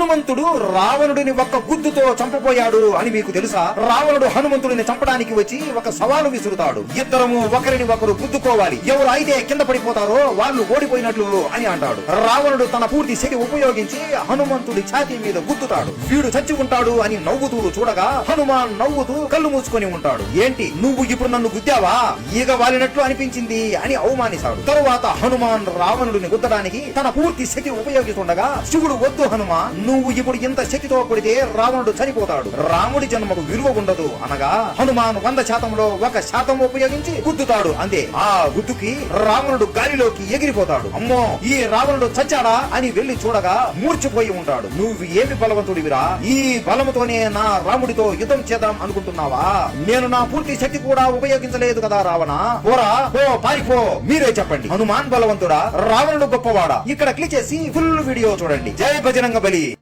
హనుమంతుడు రావణుడిని ఒక్క గుద్దుతో చంపబోయాడు అని మీకు తెలుసా? రావణుడు హనుమంతుడిని చంపడానికి వచ్చి ఒక సవాలు విసురుతాడు. ఇద్దరము ఒకరిని ఒకరు గుద్దుకోవాలి, ఎవరు అయితే కింద పడిపోతారో వాళ్ళు ఓడిపోయినట్లు అని అంటాడు. రావణుడు తన పూర్తి శక్తి ఉపయోగించి హనుమంతుడి ఛాతీ మీద గుద్దుతాడు. వీడు చచ్చి ఉంటాడు అని నవ్వుతూ చూడగా హనుమాన్ నవ్వుతూ కళ్ళు మూసుకొని ఉంటాడు. ఏంటి నువ్వు ఇప్పుడు నన్ను గుద్దావా, ఈగ వాలినట్లు అనిపించింది అని అవమానిస్తాడు. తరువాత హనుమాన్ రావణుడిని గుద్దడానికి తన పూర్తి శక్తి ఉపయోగిస్తుండగా శివుడు, వద్దు హనుమాన్, నువ్వు ఇప్పుడు ఇంత శక్తితో కొడితే రావణుడు చనిపోతాడు, రాముడి జన్మకు విలువ ఉండదు అనగా హనుమాన్ 100%లో 1% ఉపయోగించి గుద్దుతాడు. అంతే, ఆ గుద్దుకి రావణుడు గాలిలోకి ఎగిరిపోతాడు. అమ్మో, ఈ రావణుడు చచ్చాడా అని వెళ్లి చూడగా మూర్చిపోయి ఉంటాడు. నువ్వు ఏమి బలవంతుడివిరా, ఈ బలముతోనే నా రాముడితో యుద్ధం చేద్దాం అనుకుంటున్నావా? నేను నా పూర్తి శక్తి కూడా ఉపయోగించలేదు కదా రావణ, పోరా పో, పారిపో. మీరే చెప్పండి, హనుమాన్ బలవంతుడా, రావణుడు గొప్పవాడా? ఇక్కడ క్లిక్ చేసి ఫుల్ వీడియో చూడండి. జై బజరంగ బలి.